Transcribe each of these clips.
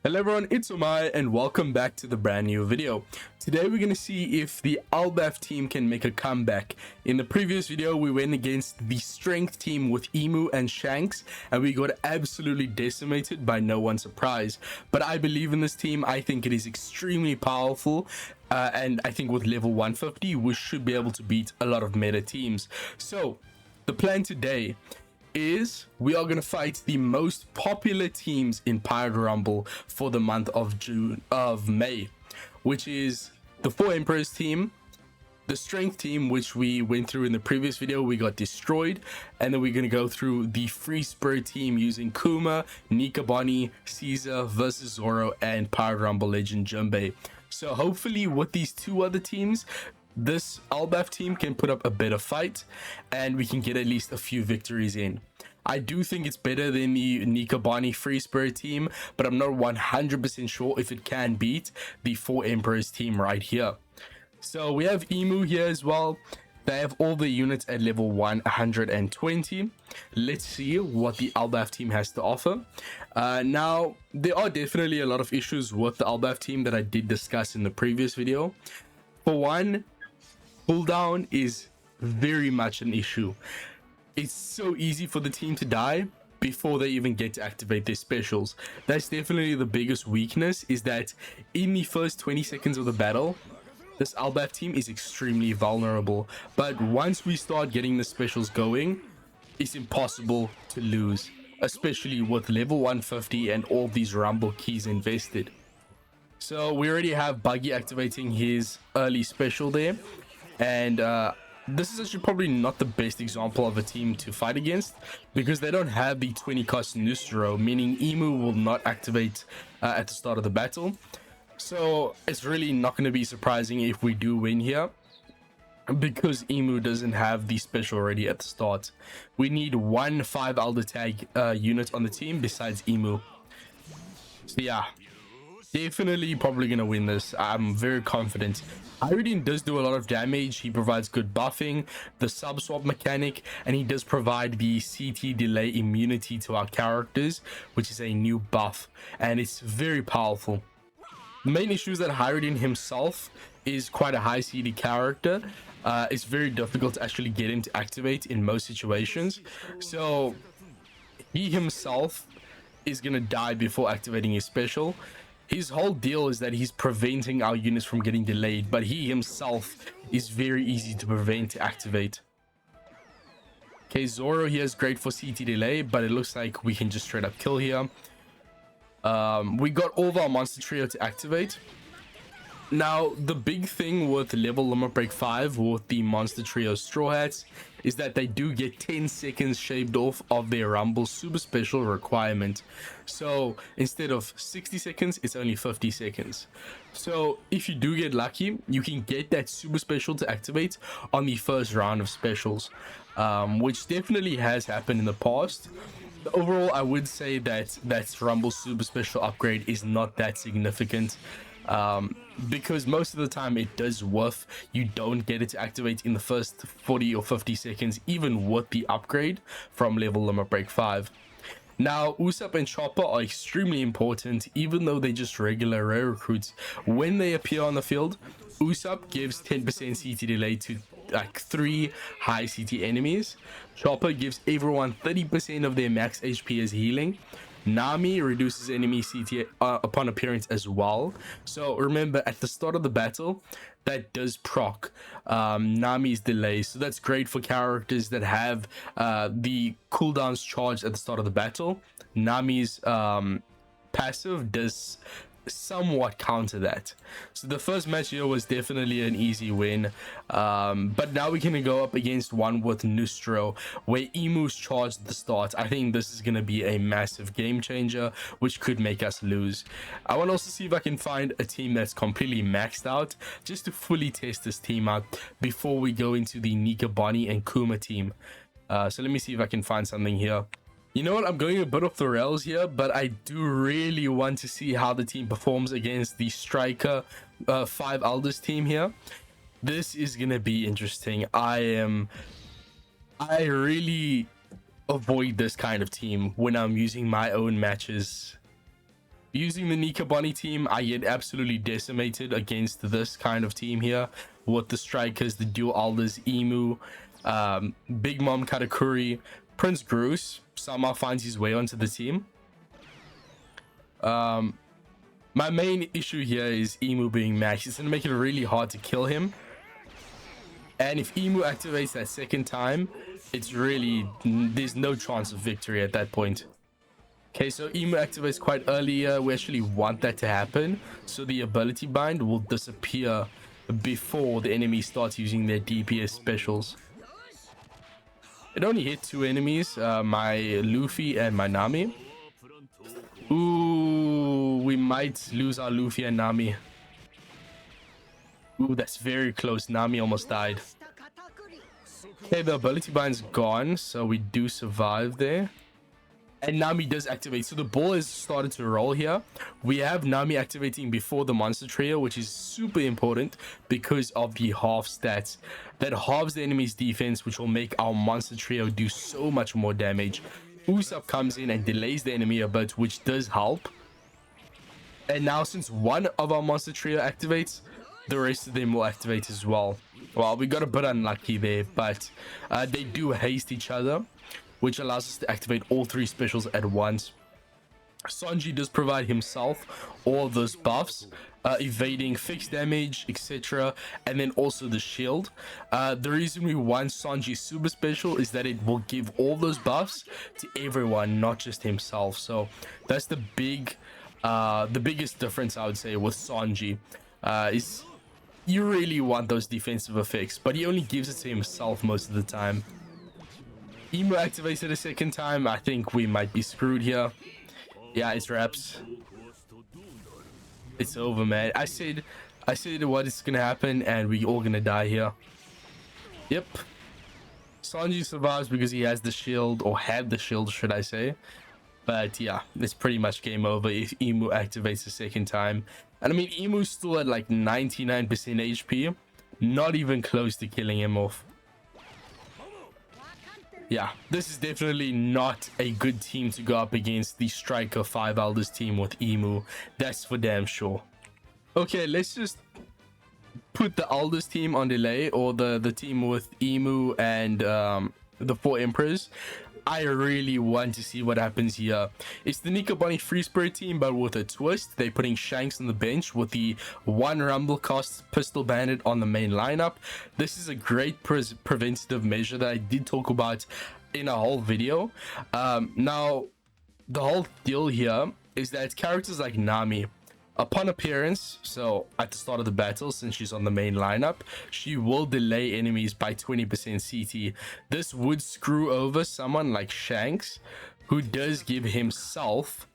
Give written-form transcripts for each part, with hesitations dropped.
Hello everyone, it's Omae and welcome back to the brand new video. Today we're going to see if the Albaf team can make a comeback. In the previous video we went against the strength team with Emu and Shanks and we got absolutely decimated by no one's surprise. But I believe in this team. I think it is extremely powerful and I think with level 150 we should be able to beat a lot of meta teams. So the plan today is we are going to fight the most popular teams in Pirate Rumble for the month of May, which is the 4 Emperors team, the strength team, which we went through in the previous video, we got destroyed, and then we're going to go through the Free Spirit team using Kuma, Nikabani, Caesar versus Zoro, and Pirate Rumble legend Jinbei. So hopefully with these two other teams, this Albaf team can put up a better fight and we can get at least a few victories in. I do think it's better than the Nikabani Free Spirit team, but I'm not 100% sure if it can beat the 4 Emperors team right here. So we have Emu here as well. They have all the units at level 120. Let's see what the Albaf team has to offer. Now, there are definitely a lot of issues with the Albaf team that I did discuss in the previous video. For one, cooldown is very much an issue. It's so easy for the team to die before they even get to activate their specials. That's definitely the biggest weakness, is that in the first 20 seconds of the battle, this Albaf team is extremely vulnerable. But once we start getting the specials going, it's impossible to lose, especially with level 150 and all these rumble keys invested. So we already have Buggy activating his early special there, and this is actually probably not the best example of a team to fight against because they don't have the 20 cost Nustro, meaning Emu will not activate at the start of the battle. So it's really not going to be surprising if we do win here because Emu doesn't have the special already at the start. We need one 5 Elder Tag unit on the team besides Emu. So yeah, definitely probably gonna win this. I'm very confident. Iridian does do a lot of damage. He provides good buffing, the sub swap mechanic, and he does provide the CT delay immunity to our characters, which is a new buff, and it's very powerful. The main issue is that Hyridian himself is quite a high CD character. It's very difficult to actually get him to activate in most situations, so he himself is gonna die before activating his special. His whole deal is that he's preventing our units from getting delayed, but he himself is very easy to prevent to activate. Okay, Zoro here is great for CT delay, but it looks like we can just straight up kill here. We got all of our monster trio to activate. Now, the big thing with level limit break 5 with the monster trio straw hats is that they do get 10 seconds shaved off of their rumble super special requirement. So instead of 60 seconds, it's only 50 seconds. So if you do get lucky, you can get that super special to activate on the first round of specials, which definitely has happened in the past. Overall, I would say that that rumble super special upgrade is not that significant. Because most of the time it does worth. You don't get it to activate in the first 40 or 50 seconds, even with the upgrade from level limit break 5. Now, Usopp and Chopper are extremely important, even though they're just regular rare recruits. When they appear on the field, Usopp gives 10% CT delay to like 3 high CT enemies. Chopper gives everyone 30% of their max HP as healing. Nami reduces enemy CT upon appearance as well. So remember, at the start of the battle, that does proc Nami's delay. So that's great for characters that have the cooldowns charged at the start of the battle. Nami's passive does somewhat counter that. So the first match here was definitely an easy win, but now we can go up against one with Nustro where Emu's charged at the start. I think this is going to be a massive game changer which could make us lose. I want to also see if I can find a team that's completely maxed out just to fully test this team out before we go into the Nikabani and Kuma team. So let me see if I can find something here. You know what, I'm going a bit off the rails here, but I do really want to see how the team performs against the Striker 5 Elders team here. This is going to be interesting. I really avoid this kind of team when I'm using my own matches. Using the Nika Bonnie team, I get absolutely decimated against this kind of team here with the strikers, the dual alders, Emu, Big Mom Katakuri, Prince Bruce somehow finds his way onto the team. My main issue here is Emu being maxed. It's gonna make it really hard to kill him. And if Emu activates that second time, it's really, there's no chance of victory at that point. Okay, so Emu activates quite early. We actually want that to happen, so the ability bind will disappear before the enemy starts using their DPS specials. It only hit 2 enemies, my Luffy and my Nami. Ooh, we might lose our Luffy and Nami. Ooh, that's very close. Nami almost died. Okay, the ability bind's gone, so we do survive there. And Nami does activate, so the ball has started to roll here. We have Nami activating before the monster trio, which is super important because of the half stats. That halves the enemy's defense, which will make our monster trio do so much more damage. Usopp comes in and delays the enemy a bit, which does help. And now since one of our monster trio activates, the rest of them will activate as well. Well, we got a bit unlucky there, but they do haste each other, which allows us to activate all 3 specials at once. Sanji does provide himself all of those buffs, evading fixed damage, etc., and then also the shield. The reason we want Sanji's super special is that it will give all those buffs to everyone, not just himself. So that's the biggest difference, I would say, with Sanji. Is you really want those defensive effects, but he only gives it to himself most of the time. Emu activates it a second time. I think we might be screwed here. Yeah, it's wraps. It's over, man. I said what is gonna happen, and we all gonna die here. Yep. Sanji survives because he has the shield, or had the shield, should I say. But yeah, it's pretty much game over if Emu activates a second time. And I mean, Emu's still at like 99% HP. Not even close to killing him off. Yeah, this is definitely not a good team to go up against the Striker 5 Elders team with Emu. That's for damn sure. Okay, let's just put the Elders team on delay, or the team with Emu and the 4 Emperors. I really want to see what happens here. It's the Nika Bonnie Free Spirit team, but with a twist. They're putting Shanks on the bench with the 1 Rumble cost Pistol Bandit on the main lineup. This is a great preventative measure that I did talk about in a whole video. Now, the whole deal here is that characters like Nami, upon appearance, so at the start of the battle, since she's on the main lineup, she will delay enemies by 20% CT. This would screw over someone like Shanks, who does give himself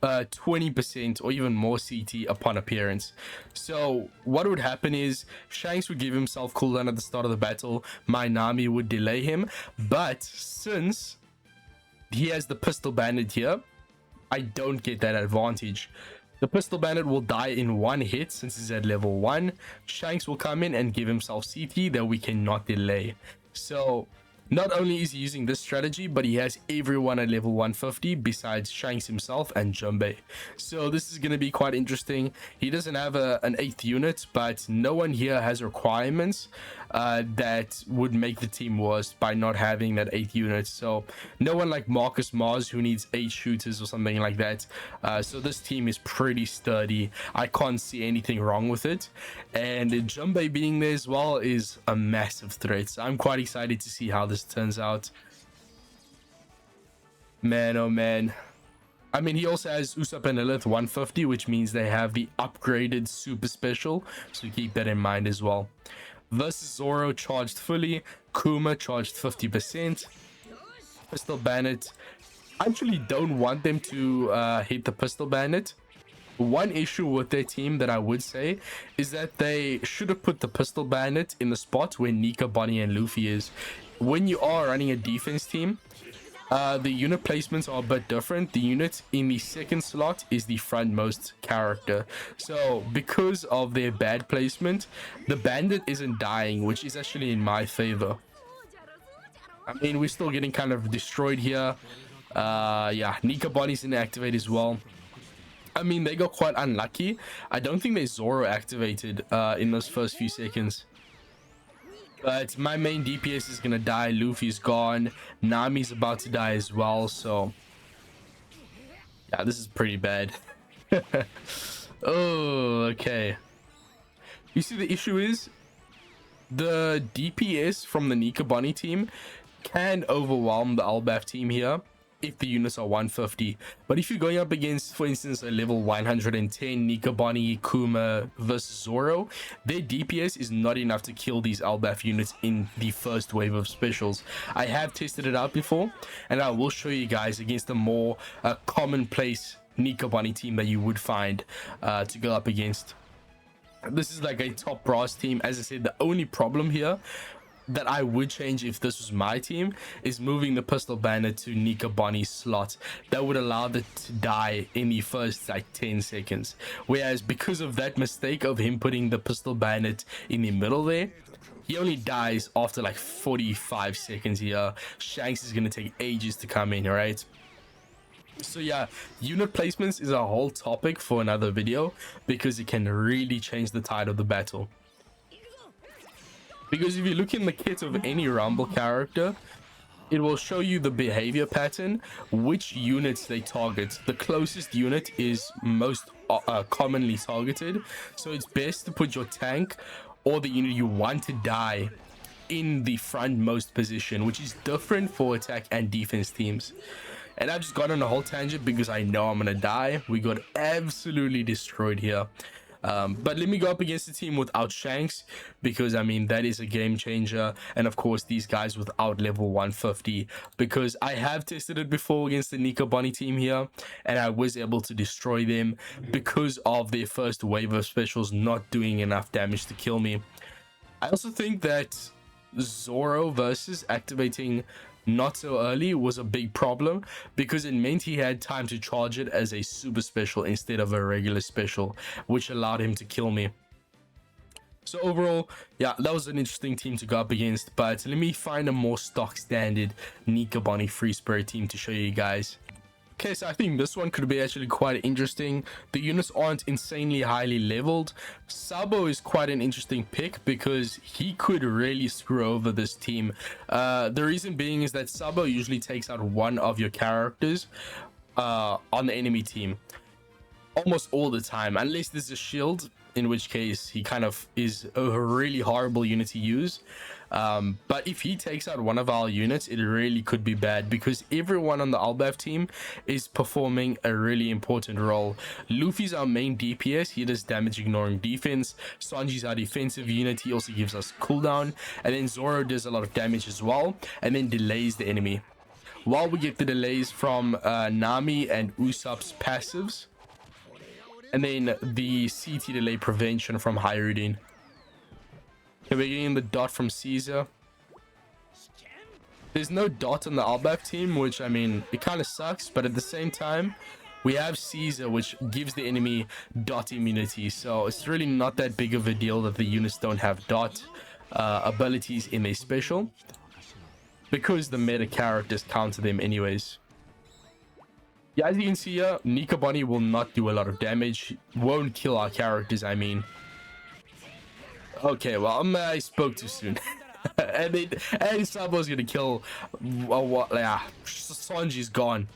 20% or even more CT upon appearance. So what would happen is Shanks would give himself cooldown at the start of the battle. My Nami would delay him, but since he has the Pistol Bandit here, I don't get that advantage. The Pistol Bandit will die in 1 hit since he's at level 1. Shanks will come in and give himself CT that we cannot delay. So not only is he using this strategy, but he has everyone at level 150 besides Shanks himself and Junbei. So this is going to be quite interesting. He doesn't have an 8th unit, but no one here has requirements that would make the team worse by not having that 8th unit. So no one like Marcus Mars who needs 8 shooters or something like that. So this team is pretty sturdy. I can't see anything wrong with it. And Junbei being there as well is a massive threat. So I'm quite excited to see how this turns out. Man, oh man. I mean, he also has Usopp and Lilith 150, which means they have the upgraded super special, so keep that in mind as well. Versus Zoro charged fully, Kuma charged 50%, Pistol Bandit. I actually don't want them to hit the Pistol Bandit. One issue with their team that I would say is that they should have put the Pistol Bandit in the spot where Nika, Bonnie, and Luffy is. When you are running a defense team, the unit placements are a bit different. The unit in the second slot is the frontmost character. So because of their bad placement, the bandit isn't dying, which is actually in my favor. I mean, we're still getting kind of destroyed here. Yeah, Nika Bonnie's inactivate as well. I mean, they got quite unlucky. I don't think they Zoro activated in those first few seconds. But my main DPS is gonna die. Luffy's gone. Nami's about to die as well. So yeah, this is pretty bad. Oh, okay. You see, the issue is the DPS from the Nikabani team can overwhelm the Albaf team here if the units are 150. But if you're going up against, for instance, a level 110 Nikabani, Kuma versus Zoro, their DPS is not enough to kill these Albaf units in the first wave of specials. I have tested it out before, and I will show you guys against a more commonplace Nikabani team that you would find to go up against. This is like a top brass team. As I said, the only problem here that I would change if this was my team is moving the pistol banner to Nikabani's slot. That would allow it to die in the first like 10 seconds. Whereas because of that mistake of him putting the pistol bayonet in the middle there, he only dies after like 45 seconds here. Shanks is going to take ages to come in, right? So yeah, unit placements is a whole topic for another video because it can really change the tide of the battle. Because if you look in the kit of any Rumble character, it will show you the behavior pattern, which units they target. The closest unit is most commonly targeted, so it's best to put your tank or the unit you want to die in the frontmost position, which is different for attack and defense teams. And I just got on a whole tangent because I know I'm gonna die. We got absolutely destroyed here. But let me go up against the team without Shanks, because I mean that is a game changer. And of course these guys without level 150, because I have tested it before against the Nikabani team here, and I was able to destroy them because of their first wave of specials not doing enough damage to kill me. I also think that Zoro versus activating not so early was a big problem, because it meant he had time to charge it as a super special instead of a regular special, which allowed him to kill me. So overall, yeah, that was an interesting team to go up against. But let me find a more stock standard Nikabani free spirit team to show you guys. Okay, so I think this one could be actually quite interesting. The units aren't insanely highly leveled. Sabo is quite an interesting pick because he could really screw over this team. The reason being is that Sabo usually takes out one of your characters on the enemy team almost all the time, unless there's a shield, in which case he kind of is a really horrible unit to use. But if he takes out one of our units, it really could be bad, because everyone on the Albaf team is performing a really important role. Luffy's our main DPS, he does damage ignoring defense. Sanji's our defensive unit, he also gives us cooldown. And then Zoro does a lot of damage as well, and then delays the enemy, while we get the delays from Nami and Usopp's passives, and then the CT delay prevention from Hyruddin. Okay, we're getting the dot from Caesar. There's no dot on the Albaf team, which, I mean, it kind of sucks, but at the same time, we have Caesar, which gives the enemy dot immunity, so it's really not that big of a deal that the units don't have dot abilities in their special, because the meta characters counter them anyways. Yeah, as you can see here, Nikabani will not do a lot of damage, won't kill our characters, I mean. Okay, well, I spoke too soon. and Sabo's gonna kill what? Yeah, Sanji's gone.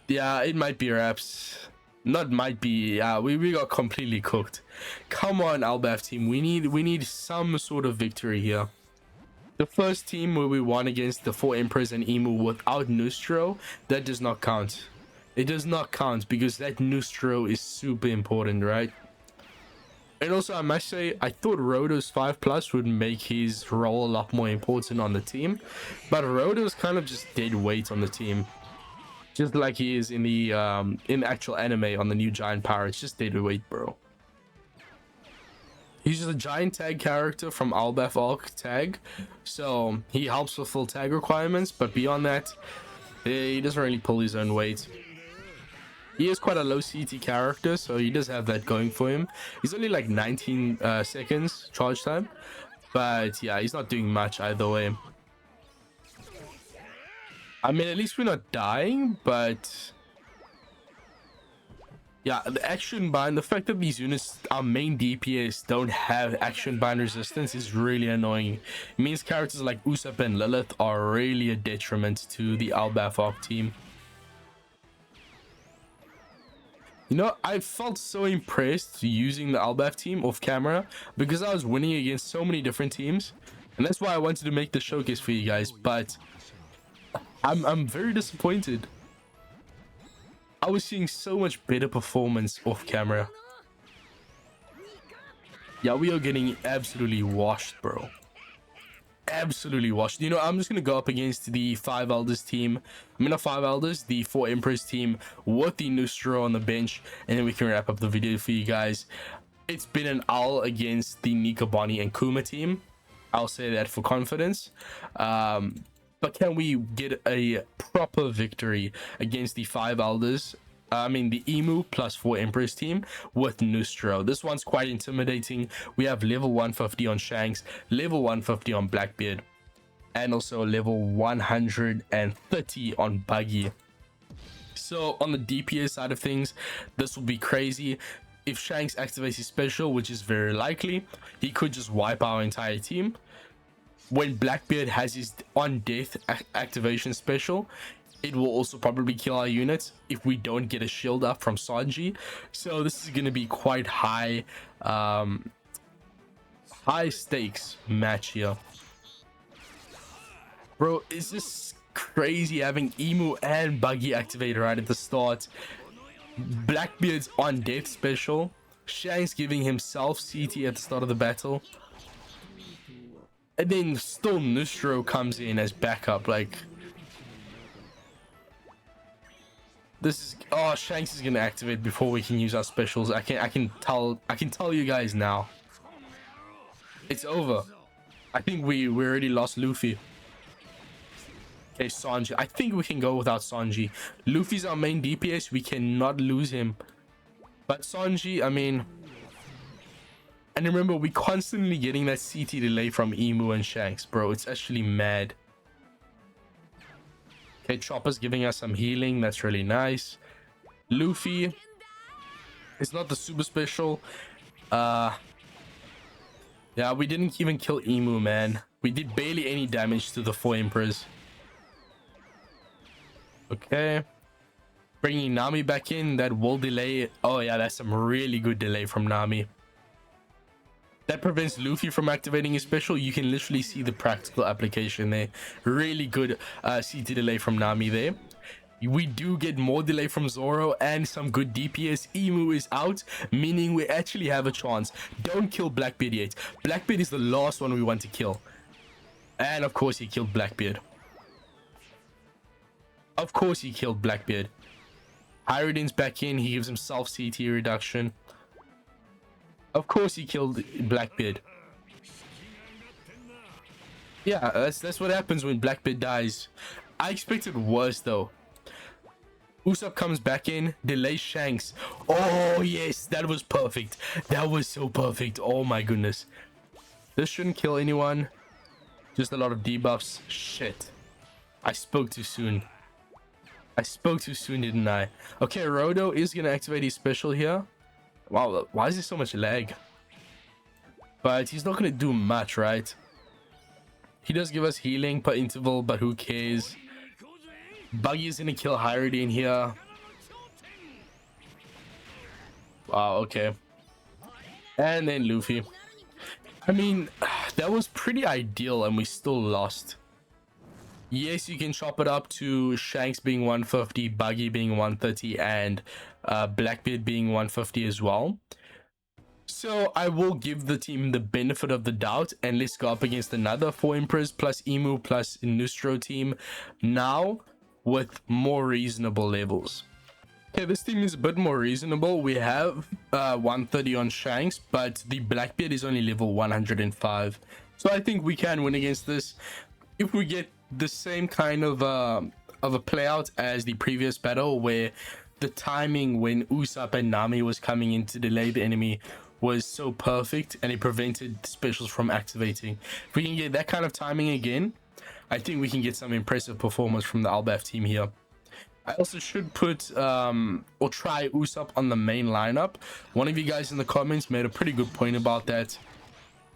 Yeah, it might be wraps. Not might be. Yeah, we got completely cooked. Come on, Albaf team, we need some sort of victory here. The first team where we won against the 4 Emperors and Emu without Nustro, that does not count. It does not count because that Nustro is super important, right? And also, I must say, I thought Roto's 5+ would make his role a lot more important on the team, but Roto's kind of just dead weight on the team, just like he is in the actual anime on the new Giant Power. It's just dead weight, bro. He's just a giant tag character from Albaf Arc tag, so he helps with full tag requirements, but beyond that, he doesn't really pull his own weight. He is quite a low CT character, so he does have that going for him. He's only like 19 seconds charge time, but yeah, he's not doing much either way. I mean, at least we're not dying, but Yeah, the action bind, the fact that these units, our main DPS, don't have action bind resistance is really annoying. It means characters like Usopp and Lilith are really a detriment to the Albaf team. You know, I felt so impressed using the Albaf team off camera because I was winning against so many different teams, and that's why I wanted to make the showcase for you guys. But I'm very disappointed. I was seeing so much better performance off camera. Yeah, we are getting absolutely washed, bro. Absolutely washed. You know, I'm just gonna go up against the 5 elders team. I mean, not 5 elders, the 4 emperors team with the Nustro on the bench, and then we can wrap up the video for you guys. It's been an owl against the Nikobani and Kuma team. I'll say that for confidence. But can we get a proper victory against the 5 elders? I mean, the Emu plus 4 Emperors team with Nustro. This one's quite intimidating. We have level 150 on Shanks, level 150 on Blackbeard, and also level 130 on Buggy. So on the DPS side of things, this will be crazy. If Shanks activates his special, which is very likely, he could just wipe our entire team. When Blackbeard has his on death activation special, it will also probably kill our units if we don't get a shield up from Sanji. So this is going to be quite high stakes match here. Bro, is this crazy having Emu and Buggy activated right at the start? Blackbeard's on death special, Shanks giving himself CT at the start of the battle, and then still Nustro comes in as backup. Like, this is, oh, Shanks is gonna activate before we can use our specials. I can tell you guys now. It's over. I think we already lost Luffy. Okay, Sanji. I think we can go without Sanji. Luffy's our main DPS. We cannot lose him. But Sanji, I mean, and remember, we constantly getting that CT delay from Emu and Shanks, bro. It's actually mad. Okay, Chopper's giving us some healing. That's really nice. Luffy, it's not the super special. Yeah, we didn't even kill Emu, man. We did barely any damage to the 4 emperors. Okay, bringing Nami back in, that will delay. Oh yeah, that's some really good delay from Nami. That prevents Luffy from activating his special. You can literally see the practical application there. Really good CT delay from Nami there. We do get more delay from Zoro and some good DPS. Emu is out, meaning we actually have a chance. Don't kill Blackbeard yet. Blackbeard is the last one we want to kill. And of course he killed Blackbeard. Of course he killed Blackbeard. Hyrodin's back in. He gives himself CT reduction. Of course he killed Blackbeard. Yeah, that's what happens when Blackbeard dies. I expected worse though. Usopp comes back in, delays Shanks. Oh yes, that was perfect. That was so perfect. Oh my goodness. This shouldn't kill anyone. Just a lot of debuffs. Shit. I spoke too soon. I spoke too soon, didn't I? Okay, Rodo is gonna activate his special here. Wow, why is there so much lag? But he's not gonna do much, right? He does give us healing per interval, but who cares? Buggy is gonna kill Hyrodin here. Wow, okay. And then Luffy. I mean, that was pretty ideal and we still lost. Yes, you can chop it up to Shanks being 150, Buggy being 130, and Blackbeard being 150 as well. So I will give the team the benefit of the doubt, and let's go up against another 4 Emperors plus Emu plus Nustro team now with more reasonable levels. Okay, this team is a bit more reasonable. We have 130 on Shanks, but the Blackbeard is only level 105. So I think we can win against this. If we get the same kind of a play out as the previous battle, where the timing when Usopp and Nami was coming in to delay the enemy was so perfect and it prevented specials from activating. If we can get that kind of timing again, I think we can get some impressive performance from the Albaf team here. I also should put or try Usopp on the main lineup. One of you guys in the comments made a pretty good point about that.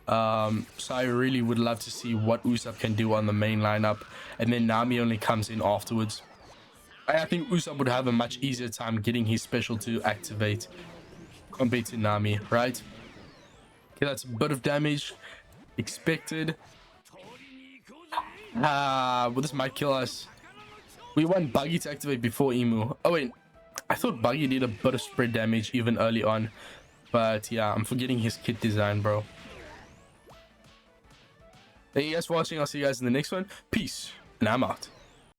So I really would love to see what Usopp can do on the main lineup, and then Nami only comes in afterwards. I think Usopp would have a much easier time getting his special to activate compared to Nami, right? Okay, that's a bit of damage expected. Well, this might kill us. We want Buggy to activate before Emu. Oh wait, I thought Buggy did a bit of spread damage even early on, but yeah, I'm forgetting his kit design, bro. Thank you guys for watching. I'll see you guys in the next one. Peace, and I'm out.